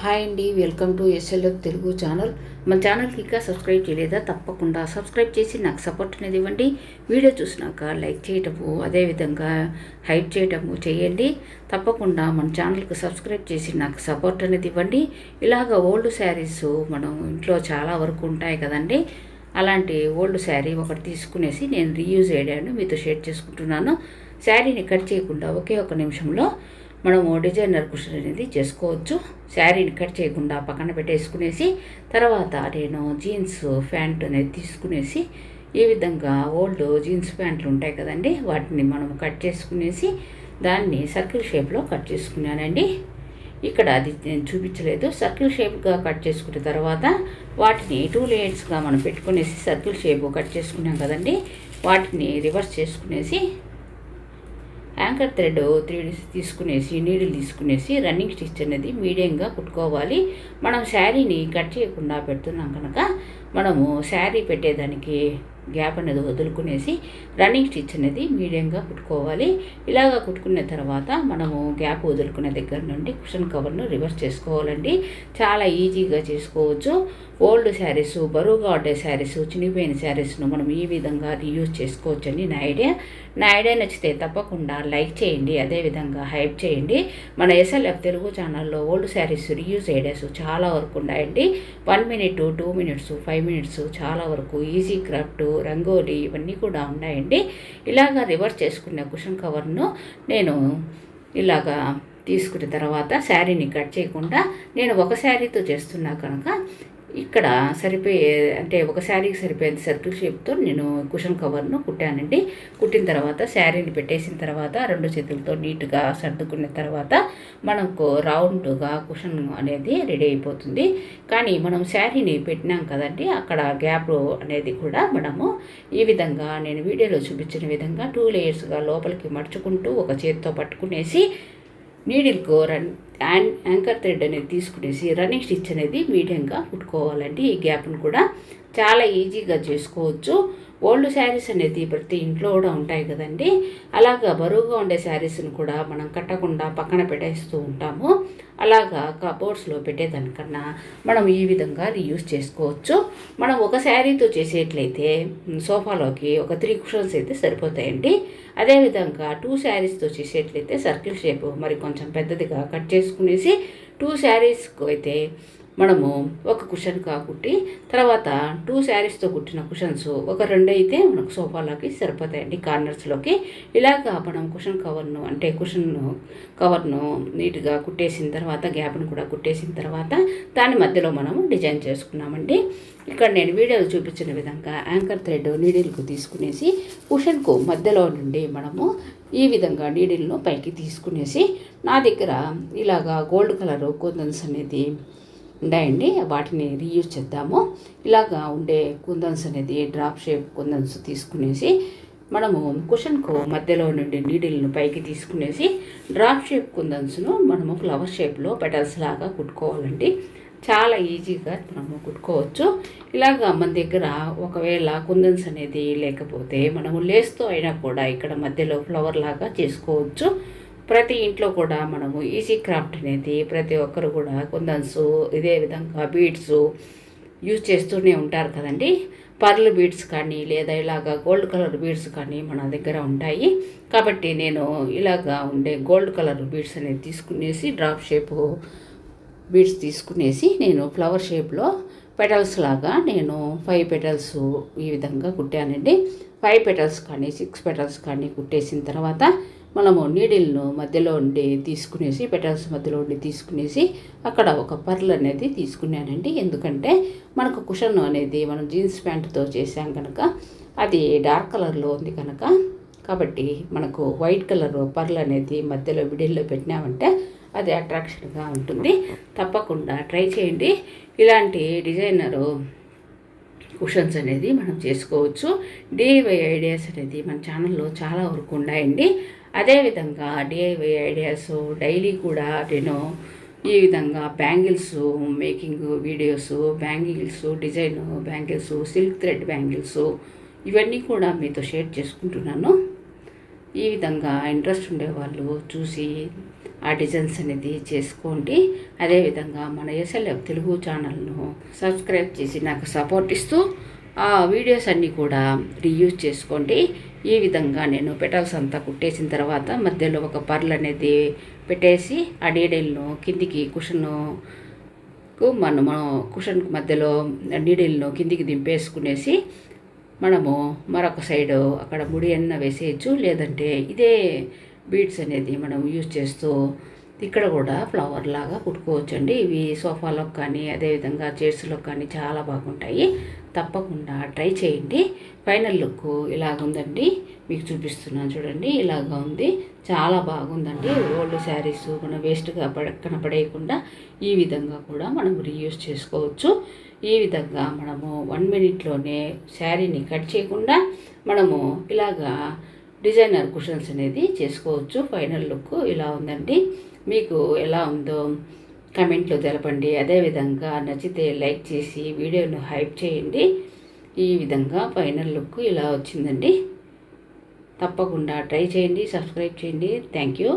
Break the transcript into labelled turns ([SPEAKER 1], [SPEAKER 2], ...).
[SPEAKER 1] Hi అండి, welcome to SLF Telugu channel. మన ఛానల్కి ఇంకా సబ్స్క్రైబ్ చేయలేదా? తప్పకుండా సబ్స్క్రైబ్ చేసి నాకు సపోర్ట్ అనేది ఇవ్వండి. వీడియో చూసినాక లైక్ చేయటము, అదేవిధంగా హైప్ చేయటము చేయండి. తప్పకుండా మన ఛానల్కి సబ్స్క్రైబ్ చేసి నాకు సపోర్ట్ అనేది ఇవ్వండి. ఇలాగ ఓల్డ్ శారీస్ మనం ఇంట్లో చాలా వరకు ఉంటాయి కదండి. అలాంటి ఓల్డ్ శారీ ఒకటి తీసుకునేసి నేను రీయూజ్ అయ్యాను, మీతో షేర్ చేసుకుంటున్నాను. శారీని కట్ చేయకుండా ఒకే ఒక నిమిషంలో మనము డిజైనర్ కుషన్ అనేది చేసుకోవచ్చు. శారీని కట్ చేయకుండా పక్కన పెట్టేసుకునేసి తర్వాత నేను జీన్స్ ప్యాంట్ అనేది తీసుకునేసి ఈ విధంగా ఓల్డ్ జీన్స్ ప్యాంట్లు ఉంటాయి కదండి, వాటిని మనం కట్ చేసుకునేసి దాన్ని సర్కిల్ షేప్లో కట్ చేసుకున్నానండి. ఇక్కడ అది నేను చూపించలేదు. సర్కిల్ షేప్గా కట్ చేసుకున్న తర్వాత వాటిని 2 లేయర్స్గా మనం పెట్టుకునేసి సర్కిల్ షేప్ కట్ చేసుకున్నాం కదండి, వాటిని రివర్స్ చేసుకునేసి యాంకర్ థ్రెడ్ 3 తీసుకునేసి నీడిల్ తీసుకునేసి రన్నింగ్ స్టిచ్ అనేది మీడియంగా కుట్టుకోవాలి. మనం శారీని కట్ చేయకుండా పెడుతున్నాం కనుక మనము శారీ పెట్టేదానికి గ్యాప్ అనేది వదులుకునేసి రన్నింగ్ స్టిచ్ అనేది మీడియంగా కుట్టుకోవాలి. ఇలాగ కుట్టుకున్న తర్వాత మనము గ్యాప్ వదులుకునే దగ్గర నుండి కుషన్ కవర్ను రివర్స్ చేసుకోవాలండి. చాలా ఈజీగా చేసుకోవచ్చు. ఓల్డ్ శారీస్, బరువుగా ఉండే శారీస్, చినిగిపోయిన శారీస్ను మనం ఈ విధంగా రీయూజ్ చేసుకోవచ్చండి. నా ఐడియా నచ్చితే తప్పకుండా లైక్ చేయండి, అదేవిధంగా హైప్ చేయండి. మన ఎస్ఎల్ఎఫ్ తెలుగు ఛానల్లో ఓల్డ్ శారీస్ రీయూజ్ ఐడియాస్ చాలా వరకు ఉన్నాయండి. 1 మినిట్, 2 మినిట్స్, 5 మినిట్స్ చాలా వరకు ఈజీ క్రాఫ్ట్, రంగోలీ ఇవన్నీ కూడా ఉన్నాయండి. ఇలాగా రివర్స్ చేసుకున్న కుషన్ కవర్ను నేను ఇలాగా తీసుకున్న తర్వాత శారీని కట్ చేయకుండా నేను ఒక శారీతో చేస్తున్నా కనుక ఇక్కడ సరిపోయే అంటే ఒక శారీకి సరిపోయేది సర్కిల్ షేప్తో నేను కుషన్ కవర్ను కుట్టానండి. కుట్టిన తర్వాత శారీని పెట్టేసిన తర్వాత 2 చేతులతో నీట్గా సర్దుకున్న తర్వాత మనకు రౌండ్గా కుషన్ అనేది రెడీ అయిపోతుంది. కానీ మనం శారీని పెట్టినాం కదండి, అక్కడ గ్యాప్ అనేది కూడా మనము ఈ విధంగా నేను వీడియోలో చూపించిన విధంగా 2 లేయర్స్గా లోపలికి మడుచుకుంటూ ఒక చేతితో పట్టుకునేసి నీడిల్కు యాంకర్ థ్రెడ్ అనేది తీసుకునేసి రన్నింగ్ స్టిచ్ అనేది మీడియంగా కుట్టుకోవాలండి. ఈ గ్యాప్ను కూడా చాలా ఈజీగా చేసుకోవచ్చు. ఓల్డ్ శారీస్ అనేది ప్రతి ఇంట్లో కూడా ఉంటాయి కదండి, అలాగా బరువుగా ఉండే శారీస్ని కూడా మనం కట్టకుండా పక్కన పెట్టేస్తూ ఉంటాము. అలాగా కబోర్డ్స్లో పెట్టేదానికన్నా మనం ఈ విధంగా రీయూజ్ చేసుకోవచ్చు. మనం ఒక శారీతో చేసేట్లయితే సోఫాలోకి ఒక 3 కుషన్స్ అయితే సరిపోతాయండి. అదేవిధంగా 2 శారీస్తో చేసేట్లయితే సర్కిల్ షేప్ మరి కొంచెం పెద్దదిగా కట్ చేసుకునేసి 2 శారీస్కు అయితే మనము ఒక కుషన్ కుట్టి తర్వాత 2 శారీస్తో కుట్టిన కుషన్స్ ఒక 2 అయితే మనకు సోఫాలోకి సరిపోతాయండి, కార్నర్స్లోకి. ఇలాగా మనం కుషన్ కవర్ను నీట్గా కుట్టేసిన తర్వాత గ్యాప్ను కూడా కుట్టేసిన తర్వాత దాని మధ్యలో మనము డిజైన్ చేసుకున్నామండి. ఇక్కడ నేను వీడియోలో చూపించిన విధంగా యాంకర్ థ్రెడ్ నీడిల్కు తీసుకునేసి కుషన్కు మధ్యలో నుండి మనము ఈ విధంగా నీడిల్ను పైకి తీసుకునేసి నా దగ్గర ఇలాగా గోల్డ్ కలర్ కుందన్స్ అనేది ఉన్నాయండి, వాటిని రీయూజ్ చేద్దాము. ఇలాగా ఉండే కుందన్స్ అనేది డ్రాప్ షేప్ కుందన్స్ తీసుకునేసి మనము కుషన్కు మధ్యలో నుండి నీడిల్ను పైకి తీసుకునేసి డ్రాప్ షేప్ కుందన్స్ను మనము ఫ్లవర్ షేప్లో పెటల్స్ లాగా కుట్టుకోవాలండి. చాలా ఈజీగా మనము కుట్టుకోవచ్చు. ఇలాగా మన దగ్గర ఒకవేళ కుందన్స్ అనేది లేకపోతే మనము లేస్తో అయినా కూడా ఇక్కడ మధ్యలో ఫ్లవర్ లాగా చేసుకోవచ్చు. ప్రతి ఇంట్లో కూడా మనము ఈజీ క్రాఫ్ట్ అనేది ప్రతి ఒక్కరు కూడా కుందన్స్ ఇదే విధంగా బీడ్స్ యూజ్ చేస్తూనే ఉంటారు కదండి. పర్ల్ బీడ్స్ కానీ లేదా ఇలాగా గోల్డ్ కలర్ బీడ్స్ కానీ మన దగ్గర ఉంటాయి. కాబట్టి నేను ఇలాగా ఉండే గోల్డ్ కలర్ బీడ్స్ అనేది తీసుకునేసి డ్రాప్ షేప్ బీడ్స్ తీసుకునేసి నేను ఫ్లవర్ షేప్లో పెటల్స్ లాగా నేను 5 పెటల్స్ ఈ విధంగా కుట్టానండి. 5 పెటల్స్ కానీ 6 పెటల్స్ కానీ కుట్టేసిన తర్వాత మనము నీడిల్ను మధ్యలో ఉండి తీసుకునేసి పెటల్స్ మధ్యలో ఉండి తీసుకునేసి అక్కడ ఒక పర్ల్ అనేది తీసుకున్నానండి. ఎందుకంటే మనకు కుషన్ అనేది మనం జీన్స్ ప్యాంటుతో చేసాం కనుక అది డార్క్ కలర్లో ఉంది కనుక, కాబట్టి మనకు వైట్ కలర్ పర్ల్ అనేది మధ్యలో మిడిల్లో పెట్టినామంటే అది అట్రాక్షన్గా ఉంటుంది. తప్పకుండా ట్రై చేయండి. ఇలాంటి డిజైనరు కుషన్స్ అనేది మనం చేసుకోవచ్చు. డిఐవై ఐడియాస్ అనేది మన ఛానల్లో చాలా వరకు ఉన్నాయండి. అదేవిధంగా డిఐవై ఐడియాస్ డైలీ కూడా నేను ఈ విధంగా bangles making videos, bangles design bangles, silk thread bangles ఇవన్నీ కూడా మీతో షేర్ చేసుకుంటున్నాను. ఈ విధంగా ఇంట్రెస్ట్ ఉండేవాళ్ళు చూసి ఆ డిజైన్స్ అనేది చేసుకోండి. అదేవిధంగా మన ఎస్ఎల్ఎఫ్ తెలుగు ఛానల్ను సబ్స్క్రైబ్ చేసి నాకు సపోర్ట్ ఇస్తూ ఆ వీడియోస్ అన్నీ కూడా రీయూజ్ చేసుకోండి. ఈ విధంగా నేను పెటల్స్ అంతా కుట్టేసిన తర్వాత మధ్యలో ఒక పర్ల్ అనేది పెట్టేసి ఆ డీడైల్ను కిందికి మనము కుషన్కు మధ్యలో నీడిల్ను కిందికి దింపేసుకునేసి మనము మరొక సైడు అక్కడ ముడి అన్న వేసేయచ్చు. లేదంటే ఇదే బీడ్స్ అనేది మనం యూజ్ చేస్తూ ఇక్కడ కూడా ఫ్లవర్ లాగా కుట్టుకోవచ్చండి. ఇవి సోఫాలో కానీ అదేవిధంగా చైర్స్లో కానీ చాలా బాగుంటాయి. తప్పకుండా ట్రై చేయండి. ఫైనల్ లుక్ ఇలాగుందండి, మీకు చూపిస్తున్నాను చూడండి. ఇలాగా ఉంది, చాలా బాగుందండి. ఓల్డ్ శారీస్ మనం వేస్ట్గా కనపడేయకుండా ఈ విధంగా కూడా మనం రీయూజ్ చేసుకోవచ్చు. ఈ విధంగా మనము 1 మినిట్లోనే శారీని కట్ చేయకుండా మనము ఇలాగా డిజైనర్ కుషన్స్ అనేది చేసుకోవచ్చు. ఫైనల్ లుక్ ఇలా ఉందండి. మీకు ఎలా ఉందో కమెంట్లో తెలపండి. అదేవిధంగా నచ్చితే లైక్ చేసి వీడియోను హైప్ చేయండి. ఈ విధంగా ఫైనల్ లుక్ ఇలా వచ్చిందండి. తప్పకుండా ట్రై చేయండి, సబ్స్క్రైబ్ చేయండి. Thank you.